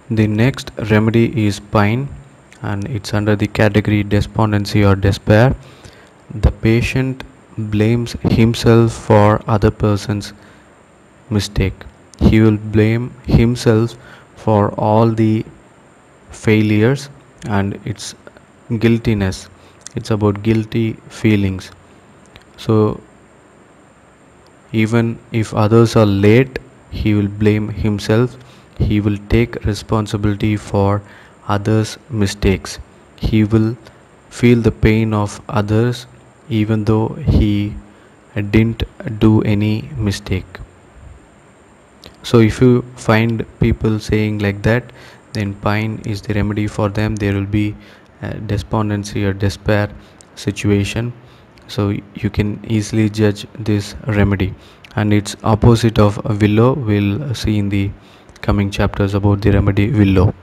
The next remedy is pine, and it's under the category despondency or despair. The patient blames himself for other person's mistake. He will blame himself for all the failures, and it's guiltiness. It's about guilty feelings. So even if others are late, he will blame himself. He will take responsibility for others' mistakes. He will feel the pain of others even though he didn't do any mistake. So if you find people saying like that, then pine is the remedy for them. There will be despondency or despair situation, so you can easily judge this remedy. And its opposite of willow we'll see in the coming chapters about the remedy willow.